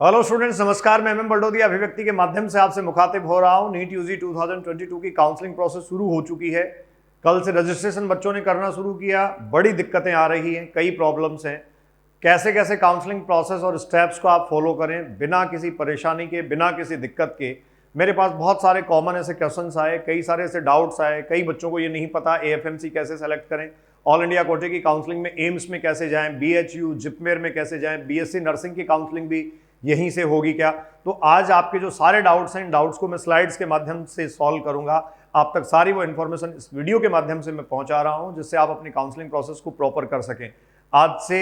Hello students, नमस्कार। मैं M Barodia अभिव्यक्ति के माध्यम से आपसे मुखातिब हो रहा हूं। नीट यूजी 2022 की काउंसलिंग प्रोसेस शुरू हो चुकी है। कल से रजिस्ट्रेशन बच्चों ने करना शुरू किया। बड़ी दिक्कतें आ रही हैं, कई प्रॉब्लम्स हैं। कैसे कैसे काउंसलिंग प्रोसेस और स्टेप्स को आप फॉलो करें बिना किसी परेशानी के, बिना किसी दिक्कत के। मेरे पास बहुत सारे कॉमन ऐसे क्वेश्चंस आए, कई सारे ऐसे डाउट्स आए। कई बच्चों को ये नहीं पता एएफएमसी कैसे सेलेक्ट करें, ऑल इंडिया कोटे की काउंसलिंग में एम्स में कैसे जाएं, बीएचयू जिपमेर में कैसे जाएं, बीएससी नर्सिंग की काउंसलिंग भी यहीं से होगी क्या। तो आज आपके जो सारे डाउट्स हैं, इन डाउट्स को मैं स्लाइड्स के माध्यम से सॉल्व करूंगा। आप तक सारी वो इन्फॉर्मेशन इस वीडियो के माध्यम से मैं पहुंचा रहा हूं, जिससे आप अपनी काउंसलिंग प्रोसेस को प्रॉपर कर सकें। आज से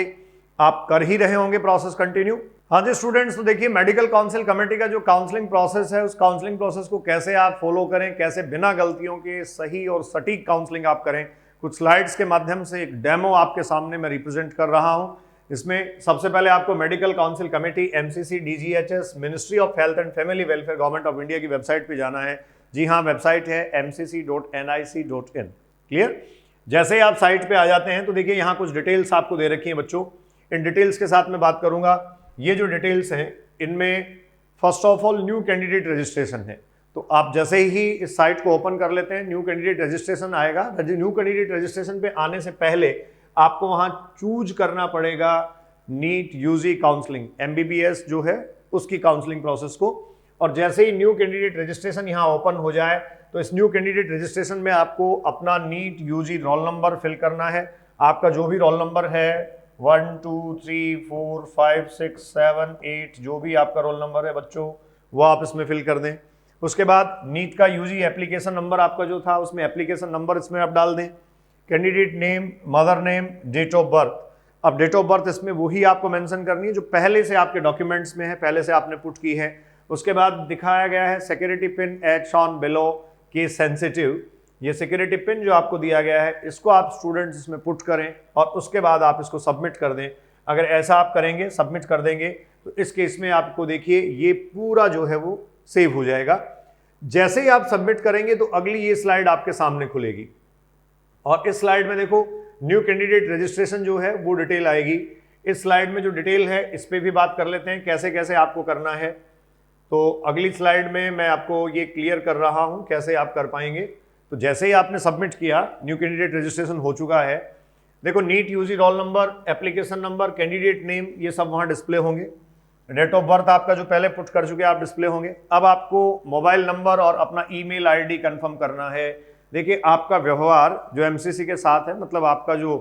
आप कर ही रहे होंगे प्रोसेस कंटिन्यू। हाँ जी स्टूडेंट्स, तो देखिए मेडिकल काउंसिल कमेटी का जो काउंसलिंग प्रोसेस है, उस काउंसलिंग प्रोसेस को कैसे आप फॉलो करें, कैसे बिना गलतियों के सही और सटीक काउंसलिंग आप करें, कुछ स्लाइड्स के माध्यम से एक डेमो आपके सामने मैं रिप्रेजेंट कर रहा हूं। इसमें सबसे पहले आपको medical council committee MCC DGHS ministry of health and family welfare government of India की वेबसाइट पे जाना है। जी हाँ, वेबसाइट है mcc.nic.in। क्लियर। जैसे ही आप साइट पे आ जाते हैं तो देखिए यहाँ कुछ डिटेल्स आपको दे रखी हैं बच्चों। इन डिटेल्स के साथ मैं बात करूंगा। ये जो डिटेल्स हैं इनमें first of all new candidate registration है। तो आप जैसे ही इस साइट को ओपन कर लेते हैं, न्यू कैंडिडेट रजिस्ट्रेशन आएगा। न्यू कैंडिडेट रजिस्ट्रेशन पे आने से पहले आपको वहां चूज करना पड़ेगा नीट यूजी काउंसलिंग, एमबीबीएस जो है उसकी काउंसलिंग प्रोसेस को। और जैसे ही न्यू कैंडिडेट रजिस्ट्रेशन यहां ओपन हो जाए तो इस न्यू कैंडिडेट रजिस्ट्रेशन में आपको अपना NEET UG roll number fill करना है। आपका जो भी रोल नंबर है 1 2 3 4 5 6 7 8 जो भी आपका रोल नंबर है बच्चों, वो आप इसमें फिल कर दें। उसके बाद नीट का यूजी एप्लीकेशन नंबर आपका जो था, उसमें एप्लीकेशन नंबर इसमें आप डाल दें। Candidate name, mother name, date of birth. अब डेट ऑफ बर्थ इसमें वही आपको मेंशन करनी है जो पहले से आपके डॉक्यूमेंट्स में है, पहले से आपने पुट की है। उसके बाद दिखाया गया है security pin H on below case sensitive. ये सिक्योरिटी पिन जो आपको दिया गया है, इसको आप स्टूडेंट्स इसमें पुट करें और उसके बाद आप इसको सबमिट कर दें। अगर ऐसा आप करेंगे, सबमिट कर देंगे, तो इस केस में आपको देखिए ये पूरा जो है वो सेव हो जाएगा। जैसे ही आप सबमिट करेंगे तो अगली ये स्लाइड आपके सामने खुलेगी और इस स्लाइड में देखो न्यू कैंडिडेट रजिस्ट्रेशन जो है वो डिटेल आएगी। इस स्लाइड में जो डिटेल है इस पे भी बात कर लेते हैं कैसे कैसे आपको करना है। तो अगली स्लाइड में मैं आपको ये क्लियर कर रहा हूं कैसे आप कर पाएंगे। तो जैसे ही आपने सबमिट किया, न्यू कैंडिडेट रजिस्ट्रेशन हो चुका है। देखो NEET UG roll number, application number, candidate name, ये सब वहां डिस्प्ले होंगे। डेट ऑफ बर्थ आपका जो पहले पुट कर चुके आप डिस्प्ले होंगे। अब आपको मोबाइल नंबर और अपना ईमेल आईडी कंफर्म करना है। देखिए आपका व्यवहार जो एमसीसी के साथ है, मतलब आपका जो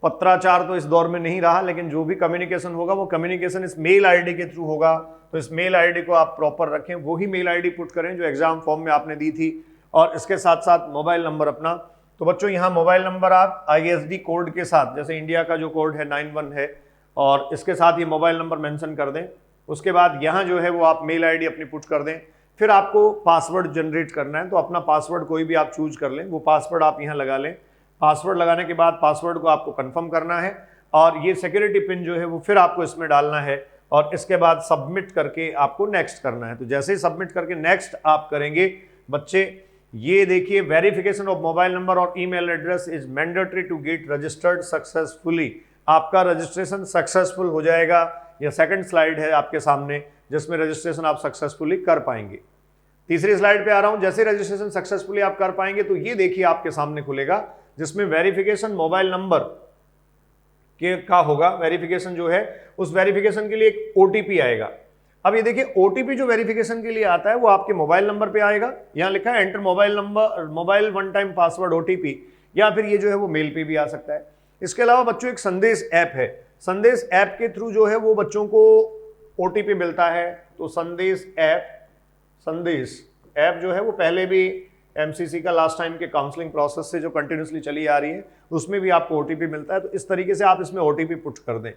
पत्राचार तो इस दौर में नहीं रहा, लेकिन जो भी कम्युनिकेशन होगा वो कम्युनिकेशन इस मेल आईडी के थ्रू होगा। तो इस मेल आईडी को आप प्रॉपर रखें, वही मेल आईडी पुट करें जो एग्जाम फॉर्म में आपने दी थी, और इसके साथ साथ मोबाइल नंबर अपना। तो बच्चों यहाँ मोबाइल नंबर आप आईएसडी कोड के साथ, जैसे इंडिया का जो कोड है 91 है, और इसके साथ ये मोबाइल नंबर मेंशन कर दें। उसके बाद यहाँ जो है वो आप मेल आईडी अपनी पुट कर दें। फिर आपको पासवर्ड जनरेट करना है, तो अपना पासवर्ड कोई भी आप चूज कर लें, वो पासवर्ड आप यहाँ लगा लें। पासवर्ड लगाने के बाद पासवर्ड को आपको कंफर्म करना है और ये सिक्योरिटी पिन जो है वो फिर आपको इसमें डालना है और इसके बाद सबमिट करके आपको नेक्स्ट करना है। तो जैसे ही सबमिट करके नेक्स्ट आप करेंगे बच्चे, ये देखिए वेरिफिकेशन ऑफ मोबाइल नंबर और email address is mandatory to get registered successfully. आपका रजिस्ट्रेशन सक्सेसफुल हो जाएगा। यह सेकंड स्लाइड है आपके सामने जिसमें रजिस्ट्रेशन आप सक्सेसफुली कर पाएंगे। तीसरी स्लाइड पे आ रहा हूं। जैसे रजिस्ट्रेशन सक्सेसफुली आप कर पाएंगे तो ये देखिए आपके सामने खुलेगा, जिसमें वेरिफिकेशन मोबाइल नंबर के का होगा। वेरिफिकेशन जो है उस वेरिफिकेशन के लिए एक ओटीपी आएगा। अब ये देखिए ओटीपी जो वेरिफिकेशन के लिए आता है वो आपके मोबाइल नंबर पे आएगा। यहां लिखा है enter mobile number, mobile one time password OTP, या फिर ये जो है वो मेल पे भी आ सकता है। इसके अलावा बच्चों एक संदेश ऐप है। संदेश ऐप के थ्रू जो है वो बच्चों को ओटीपी मिलता है। तो संदेश ऐप जो है वो पहले भी एमसीसी का लास्ट टाइम के काउंसलिंग प्रोसेस से जो कंटिन्यूसली चली आ रही है उसमें भी आपको ओटीपी मिलता है। तो इस तरीके से आप इसमें ओटीपी पुट कर दें।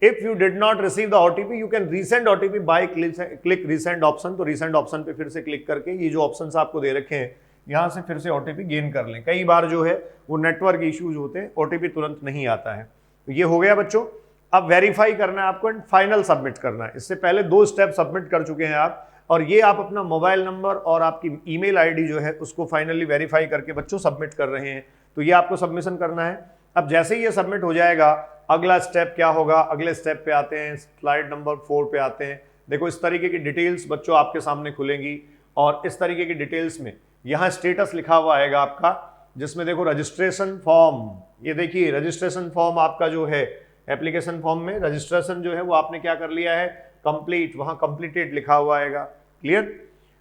If you did not receive the OTP you can resend OTP by click resend option. तो रीसेंड ऑप्शन पे फिर से क्लिक करके ये जो ऑप्शंस आपको दे रखे हैं यहाँ से फिर से ओटीपी गेन कर लें। कई बार जो है वो नेटवर्क इश्यूज होते हैं, ओटीपी तुरंत नहीं आता है। तो ये हो गया बच्चों। अब वेरीफाई करना है आपको एंड फाइनल सबमिट करना है। इससे पहले 2 स्टेप सबमिट कर चुके हैं आप, और ये आप अपना मोबाइल नंबर और आपकी ईमेल आईडी जो है उसको फाइनली वेरीफाई करके बच्चों सबमिट कर रहे हैं। तो ये आपको सबमिशन करना है। अब जैसे ही ये सबमिट हो जाएगा, अगला स्टेप क्या होगा, अगले स्टेप पे आते हैं, स्लाइड नंबर 4 पे आते हैं। देखो इस तरीके की डिटेल्स बच्चों आपके सामने खुलेंगी और इस तरीके की डिटेल्स में यहाँ स्टेटस लिखा हुआ आएगा आपका, जिसमें देखो रजिस्ट्रेशन फॉर्म, ये देखिए रजिस्ट्रेशन फॉर्म आपका जो है एप्लीकेशन फॉर्म में रजिस्ट्रेशन जो है वो आपने क्या कर लिया है, कंप्लीट, वहां कंप्लीटेड लिखा हुआ आएगा। क्लियर।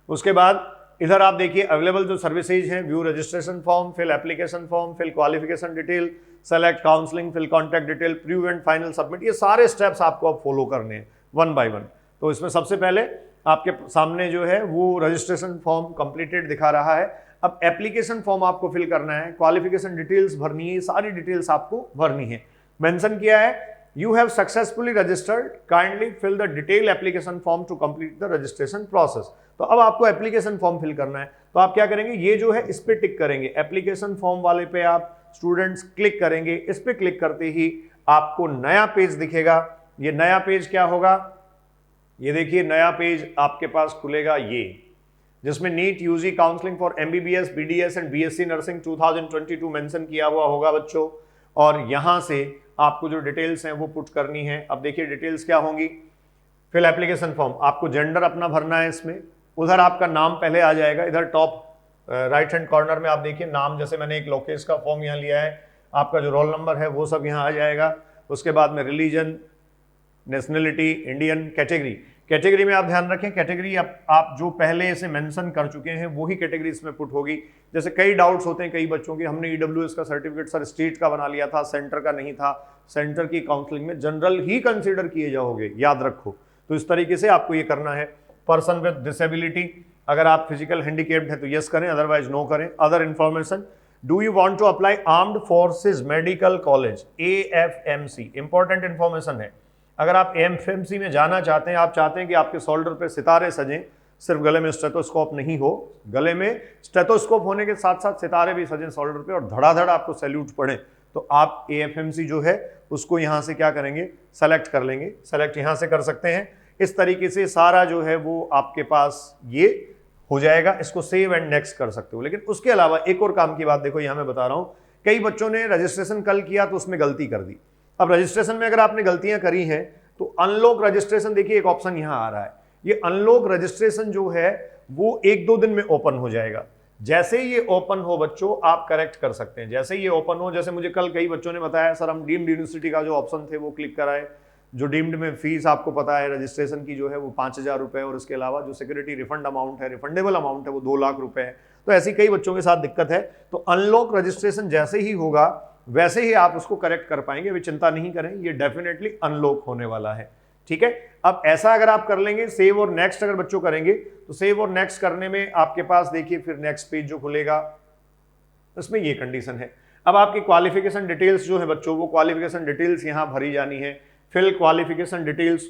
उसके बाद इधर आप देखिए अवेलेबल जो सर्विसेज हैं, view registration form, fill application form, fill qualification detail, select counselling, fill contact detail, preview and final submit. ये सारे स्टेप्स आपको अब फॉलो करने हैं वन बाय वन। तो इसमें सबसे पहले आपके सामने जो है वो रजिस्ट्रेशन फॉर्म कंप्लीटेड दिखा रहा है। अब एप्लीकेशन फॉर्म आपको फिल करना है, क्वालिफिकेशन डिटेल्स भरनी है, सारी डिटेल्स आपको भरनी है। मेंशन किया है you have successfully registered, kindly fill the detail application form to complete the registration process. तो अब आपको एप्लीकेशन फॉर्म फिल करना है, तो आप क्या करेंगे, ये जो है इस पे टिक करेंगे, एप्लीकेशन फॉर्म वाले पे आप स्टूडेंट्स क्लिक करेंगे। इस पे क्लिक करते ही आपको नया पेज दिखेगा। ये नया पेज क्या होगा, ये देखिए नया पेज आपके पास खुलेगा, ये जिसमें NEET UG counselling for MBBS, BDS and BSc nursing 2022 mention किया हुआ होगा बच्चों। और यहां से आपको जो डिटेल्स हैं वो पुट करनी है। अब देखिए डिटेल्स क्या होंगी, फिल एप्लीकेशन फॉर्म, आपको जेंडर अपना भरना है इसमें, उधर आपका नाम पहले आ जाएगा, इधर टॉप राइट हैंड कॉर्नर में आप देखिए नाम, जैसे मैंने एक लोकेश का फॉर्म यहाँ लिया है, आपका जो रोल नंबर है वो सब यहाँ आ जाएगा। उसके बाद में रिलीजन, नेशनलिटी, इंडियन, कैटेगरी में आप ध्यान रखें, कैटेगरी आप जो पहले से मेंशन कर चुके हैं वही कैटेगरी इसमें पुट होगी। जैसे कई डाउट्स होते हैं कई बच्चों के, हमने ईडब्ल्यूएस का सर्टिफिकेट सर स्टेट का बना लिया था, सेंटर का नहीं था, सेंटर की काउंसलिंग में जनरल ही कंसीडर किए जाओगे, याद रखो। तो इस तरीके से आपको ये करना है। पर्सन विद डिसेबिलिटी, अगर आप फिजिकल हैंडीकेप्ड हैं तो यस करें, अदरवाइज नो करें। Other information, do you want to apply armed forces medical college AFMC, important information है। अगर आप AFMC में जाना चाहते हैं, आप चाहते हैं कि आपके शोल्डर पे सितारे सजें, सिर्फ गले में स्टेथोस्कोप नहीं हो, गले में स्टेथोस्कोप होने के साथ साथ सितारे भी सजें शोल्डर पे और धड़ाधड़ आपको सैल्यूट पड़े, तो आप AFMC जो है उसको यहाँ से क्या करेंगे, सेलेक्ट कर लेंगे। सेलेक्ट यहाँ से कर सकते हैं। इस तरीके से सारा जो है वो आपके पास ये हो जाएगा। इसको सेव एंड नेक्स्ट कर सकते हो। लेकिन उसके अलावा एक और काम की बात देखो, यहाँ मैं बता रहा हूँ, कई बच्चों ने रजिस्ट्रेशन कल किया तो उसमें गलती कर दी। अब रजिस्ट्रेशन में अगर आपने गलतियां करी हैं तो अनलॉक रजिस्ट्रेशन, देखिए एक ऑप्शन यहां आ रहा है, ये अनलॉक रजिस्ट्रेशन जो है वो 1-2 दिन में ओपन हो जाएगा। जैसे ही ये ओपन हो बच्चों आप करेक्ट कर सकते हैं, जैसे ही ये ओपन हो। जैसे मुझे कल कई बच्चों ने बताया सर हम डीम्ड यूनिवर्सिटी का जो ऑप्शन थे वो क्लिक कराए, जो डीम्ड में फीस आपको पता है रजिस्ट्रेशन की जो है वो 5,000 रुपए, और इसके अलावा जो सिक्योरिटी रिफंड अमाउंट है, रिफंडेबल अमाउंट है वो 2 लाख रुपए है। तो ऐसी कई बच्चों के साथ दिक्कत है। तो अनलॉक रजिस्ट्रेशन जैसे ही होगा वैसे ही आप उसको करेक्ट कर पाएंगे, वे चिंता नहीं करें, ये डेफिनेटली अनलॉक होने वाला है। ठीक है, अब ऐसा अगर आप कर लेंगे, सेव और नेक्स्ट अगर बच्चों करेंगे तो सेव और नेक्स्ट करने में आपके पास देखिए फिर नेक्स्ट पेज जो खुलेगा उसमें ये कंडीशन है। अब आपकी क्वालिफिकेशन डिटेल्स जो है बच्चों, वो क्वालिफिकेशन डिटेल्स यहां भरी जानी है। फिल क्वालिफिकेशन डिटेल्स,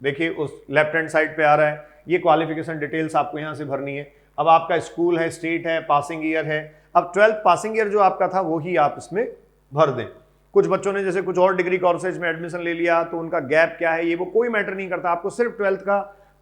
देखिए उस लेफ्ट हैंड साइड पे आ रहा है, ये क्वालिफिकेशन डिटेल्स आपको यहां से भरनी है। अब आपका स्कूल है, स्टेट है, पासिंग ईयर है। अब 12th पासिंग ईयर जो आपका था वही आप इसमें भर दें। कुछ बच्चों ने जैसे कुछ और डिग्री कोर्सेज में एडमिशन ले लिया तो उनका गैप क्या है ये वो कोई मैटर नहीं करता, आपको सिर्फ 12th का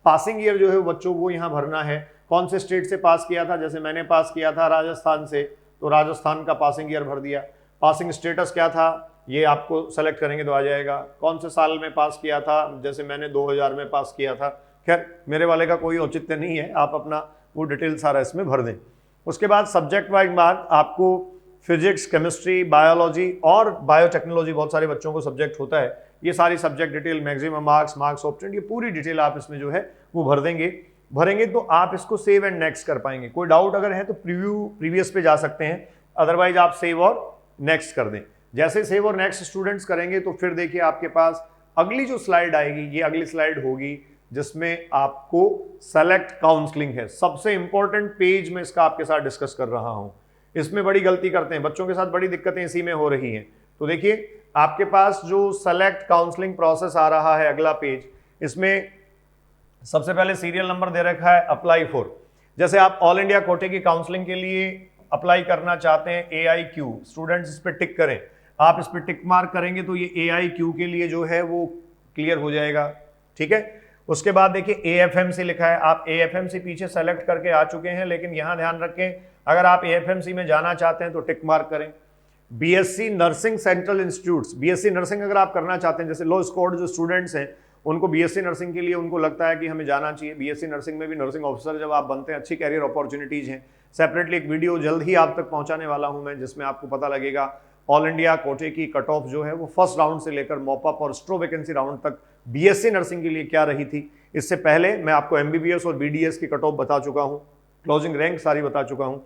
पासिंग ईयर जो है बच्चों वो यहाँ भरना है। कौन से स्टेट से पास किया था, जैसे मैंने पास किया था राजस्थान से, तो राजस्थान का पासिंग ईयर भर दिया। पासिंग स्टेटस क्या था ये आपको सेलेक्ट करेंगे तो आ जाएगा। कौन से साल में पास किया था, जैसे मैंने 2000 में पास किया था। खैर मेरे वाले का कोई औचित्य नहीं है, आप अपना वो डिटेल सारा इसमें भर दें। उसके बाद सब्जेक्ट वाइज मार्क, आपको फिजिक्स, केमिस्ट्री, बायोलॉजी और बायोटेक्नोलॉजी, बहुत सारे बच्चों को सब्जेक्ट होता है, ये सारी subject detail, maximum marks obtained, ये पूरी डिटेल आप इसमें जो है वो भरेंगे तो आप इसको सेव एंड नेक्स्ट कर पाएंगे। कोई डाउट अगर है तो प्रीवियस पे जा सकते हैं, अदरवाइज आप सेव और नेक्स्ट कर दें। जैसे सेव और नेक्स्ट स्टूडेंट्स करेंगे तो फिर देखिए आपके पास अगली जो स्लाइड आएगी, ये अगली स्लाइड होगी जिसमें आपको सेलेक्ट काउंसलिंग है। सबसे इंपॉर्टेंट पेज में इसका आपके साथ डिस्कस कर रहा हूं। इसमें बड़ी गलती करते हैं बच्चों के साथ, बड़ी दिक्कतें इसी में हो रही हैं। तो देखिए आपके पास जो सेलेक्ट काउंसलिंग प्रोसेस आ रहा है, अगला पेज, इसमें सबसे पहले सीरियल नंबर दे रखा है अप्लाई फॉर। जैसे आप ऑल इंडिया कोटे की काउंसलिंग के लिए अप्लाई करना चाहते हैं, AIQ, स्टूडेंट्स इस पर टिक करें। आप इस पर टिक मार्क करेंगे तो ये AIQ के लिए जो है वो क्लियर हो जाएगा। ठीक है, उसके बाद देखिए AFMC लिखा है, आप AFMC पीछे सेलेक्ट करके आ चुके हैं, लेकिन यहां ध्यान रखें अगर आप AFMC में जाना चाहते हैं तो टिक मार्क करें। BSc nursing central institutes, BSc nursing अगर आप करना चाहते हैं, जैसे लो स्कोर्ड जो स्टूडेंट्स हैं उनको बीएससी नर्सिंग के लिए उनको लगता है कि हमें जाना चाहिए, बीएससी नर्सिंग में भी नर्सिंग ऑफिसर जब आप बनते हैं अच्छी कैरियर अपॉर्चुनिटीज़ हैं। सेपरेटली एक वीडियो जल्द ही आप तक पहुंचाने वाला हूं मैं, जिसमें आपको पता लगेगा ऑल इंडिया कोटे की कट ऑफ जो है वो फर्स्ट राउंड से लेकर मॉप अप और स्ट्रो वैकेंसी राउंड तक बीएससी नर्सिंग के लिए क्या रही थी। इससे पहले मैं आपको एमबीबीएस और बीडीएस की कट ऑफ बता चुका हूँ, क्लोजिंग रैंक सारी बता चुका हूँ।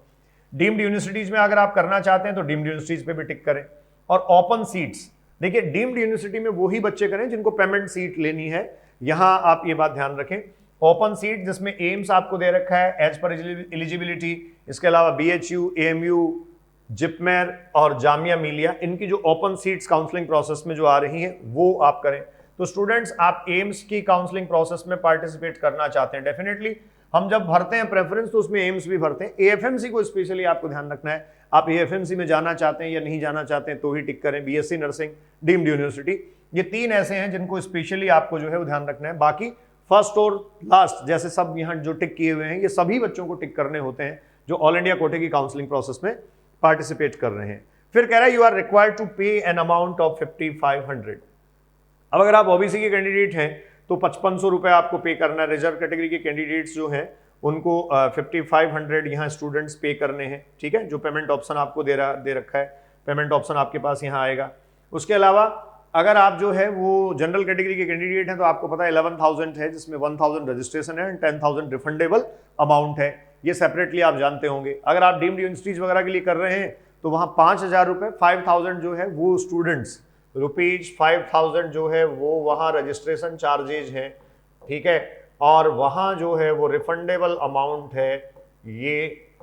डीम्ड यूनिवर्सिटीज में अगर आप करना चाहते हैं तो डीम्ड यूनिवर्सिटीज पे भी टिक करें। और ओपन सीट्स, देखिए डीम्ड यूनिवर्सिटी में वही बच्चे करें जिनको पेमेंट सीट लेनी है, यहां आप ये बात ध्यान रखें। ओपन सीट जिसमें एम्स आपको दे रखा है एज पर एलिजिबिलिटी, इसके अलावा बीएचयू, एएमयू, जिपमेर और जामिया मिलिया, इनकी जो ओपन सीट्स काउंसलिंग प्रोसेस में जो आ रही हैं वो आप करें। तो स्टूडेंट्स, आप एम्स की काउंसलिंग प्रोसेस में पार्टिसिपेट करना चाहते हैं, डेफिनेटली हम जब भरते हैं प्रेफरेंस तो उसमें एम्स भी भरते हैं। एएफएमसी को स्पेशली आपको ध्यान रखना है, आप एएफएमसी में जाना चाहते हैं या नहीं जाना चाहते हैं तो ही टिक करें। बीएससी नर्सिंग, डीम्ड यूनिवर्सिटी, ये तीन ऐसे हैं जिनको स्पेशली आपको जो है वो ध्यान रखना है। बाकी फर्स्ट और लास्ट जैसे सब यहाँ जो टिक किए हुए हैं ये सभी बच्चों को टिक करने होते हैं जो ऑल इंडिया कोटे की काउंसलिंग प्रोसेस में पार्टिसिपेट कर रहे हैं। फिर कह रहा है यू आर रिक्वायर्ड टू पे एन अमाउंट ऑफ 5500। अब अगर आप ओबीसी के कैंडिडेट हैं तो 5500 रुपए आपको पे करना है। रिजर्व कैटेगरी के कैंडिडेट्स जो हैं उनको 5500 यहाँ स्टूडेंट्स पे करने हैं, ठीक है। जो पेमेंट ऑप्शन आपको दे रखा है, पेमेंट ऑप्शन आपके पास यहाँ आएगा। उसके अलावा अगर आप जो है वो जनरल कैटेगरी के कैंडिडेट हैं तो आपको पता है 11,000 है, जिसमें 1,000 रजिस्ट्रेशन है एंड 10,000 रिफंडेबल अमाउंट है, ये सेपरेटली आप जानते होंगे। अगर आप डीम्ड यूनिवर्सिटीज वगैरह के लिए कर रहे हैं तो वहाँ 5,000 रुपये, 5,000 जो है वो स्टूडेंट्स रुपीज 5,000 जो है वो वहाँ रजिस्ट्रेशन चार्जेज हैं, ठीक है। और वहाँ जो है वो रिफंडेबल अमाउंट है ये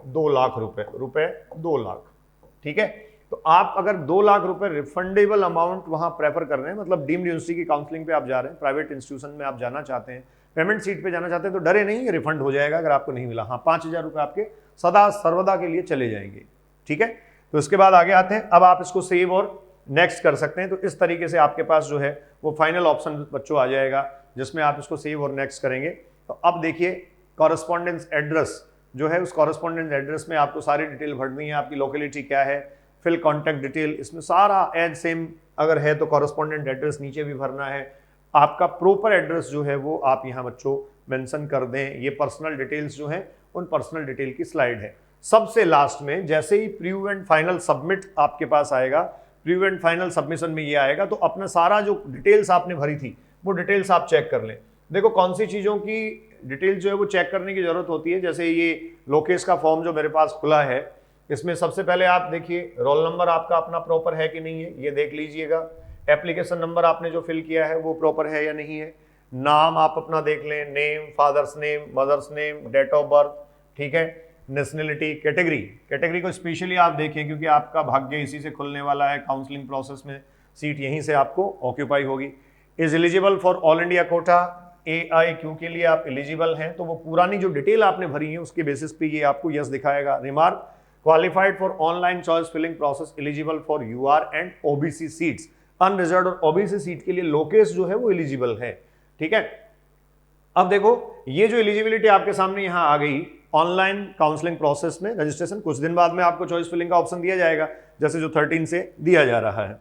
2 लाख रुपए 2 लाख, ठीक है। तो आप अगर 2 लाख रुपए रिफंडेबल अमाउंट वहाँ प्रेफर कर रहे हैं, मतलब डीम्ड यूनिवर्सिटी की काउंसलिंग पे आप जा रहे हैं, प्राइवेट इंस्टीट्यूशन में आप जाना चाहते हैं, पेमेंट सीट पे जाना चाहते हैं तो डरे नहीं, रिफंड हो जाएगा अगर आपको नहीं मिला। हाँ, 5,000 रुपये आपके सदा सर्वदा के लिए चले जाएंगे, ठीक है। तो इसके बाद आगे आते हैं, अब आप इसको सेव और नेक्स्ट कर सकते हैं। तो इस तरीके से आपके पास जो है वो फाइनल ऑप्शन बच्चों आ जाएगा जिसमें आप इसको सेव और नेक्स्ट करेंगे। तो अब देखिए कॉरेस्पॉन्डेंस एड्रेस जो है, उस कॉरेस्पॉन्डेंस एड्रेस में आपको सारी डिटेल भरनी है, आपकी लोकेलिटी क्या है, फिल कॉन्टैक्ट डिटेल, इसमें सारा एज सेम अगर है तो कॉरेस्पॉन्डेंट एड्रेस नीचे भी भरना है। आपका प्रॉपर एड्रेस जो है वो आप यहाँ बच्चों मेंशन कर दें। ये पर्सनल डिटेल्स जो हैं उन पर्सनल डिटेल की स्लाइड है। सबसे लास्ट में जैसे ही प्रीव्यू एंड फाइनल सबमिट आपके पास आएगा, प्रीव्यू एंड फाइनल सबमिशन में ये आएगा, तो अपना सारा जो डिटेल्स आपने भरी थी वो डिटेल्स आप चेक कर लें। देखो कौन सी चीज़ों की डिटेल जो है वो चेक करने की जरूरत होती है। जैसे ये लोकेश का फॉर्म जो मेरे पास खुला है, इसमें सबसे पहले आप देखिए रोल नंबर आपका अपना प्रॉपर है कि नहीं है, ये देख लीजिएगा। एप्लीकेशन नंबर आपने जो फिल किया है वो प्रॉपर है या नहीं है। नाम आप अपना देख लें, name, father's name, mother's name, date of birth, ठीक है। नेशनलिटी, कैटेगरी को स्पेशली आप देखें क्योंकि आपका भाग्य इसी से खुलने वाला है। काउंसलिंग प्रोसेस में सीट यहीं से आपको ऑक्यूपाई होगी। Is eligible for all India quota, AIQ के लिए आप एलिजिबल हैं, तो वो पुरानी जो डिटेल आपने भरी है उसके बेसिस पे ये आपको यस दिखाएगा। Remark, qualified for online choice filling process, eligible for UR and OBC seats. Unreserved और OBC सीट के लिए लोकेश जो है वो एलिजिबल है, ठीक है। अब देखो ये जो एलिजिबिलिटी आपके सामने यहाँ आ गई, ऑनलाइन काउंसलिंग प्रोसेस में रजिस्ट्रेशन, कुछ दिन बाद में आपको चॉइस फिलिंग का ऑप्शन दिया जाएगा जैसे जो 13 से दिया जा रहा है।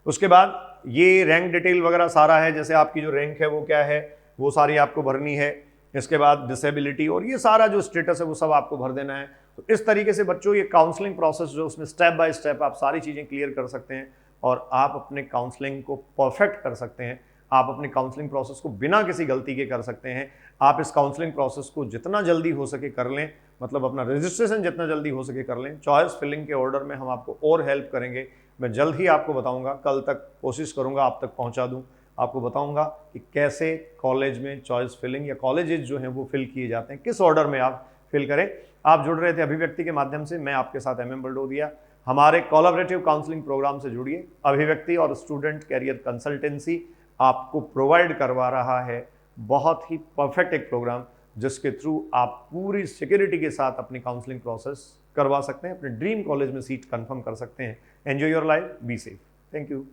उसके बाद ये रैंक डिटेल वगैरह सारा है, जैसे आपकी जो रैंक है वो क्या है वो सारी आपको भरनी है। इसके बाद डिसेबिलिटी और ये सारा जो स्टेटस है वो सब आपको भर देना है। तो इस तरीके से बच्चों ये काउंसलिंग प्रोसेस जो उसमें स्टेप बाय स्टेप आप सारी चीज़ें क्लियर कर सकते हैं और आप अपने काउंसलिंग को परफेक्ट कर सकते हैं। आप अपने काउंसलिंग प्रोसेस को बिना किसी गलती के कर सकते हैं। आप इस काउंसलिंग प्रोसेस को जितना जल्दी हो सके कर लें, मतलब अपना रजिस्ट्रेशन जितना जल्दी हो सके कर लें। चॉइस फिलिंग के ऑर्डर में हम आपको और हेल्प करेंगे। मैं जल्द ही आपको बताऊंगा, कल तक कोशिश करूंगा आप तक पहुंचा दूं। आपको बताऊंगा कि कैसे कॉलेज में चॉइस फिलिंग या कॉलेजेस जो हैं वो फिल किए जाते हैं, किस ऑर्डर में आप फिल करें। आप जुड़ रहे थे अभिव्यक्ति के माध्यम से, मैं आपके साथ MM बलडोदिया। हमारे कोलैबोरेटिव काउंसलिंग प्रोग्राम से जुड़िए। अभिव्यक्ति और स्टूडेंट कैरियर कंसल्टेंसी आपको प्रोवाइड करवा रहा है बहुत ही परफेक्ट एक प्रोग्राम जिसके थ्रू आप पूरी सिक्योरिटी के साथ अपनी काउंसलिंग प्रोसेस करवा सकते हैं, अपने ड्रीम कॉलेज में सीट कंफर्म कर सकते हैं। Enjoy your life, be safe. Thank you.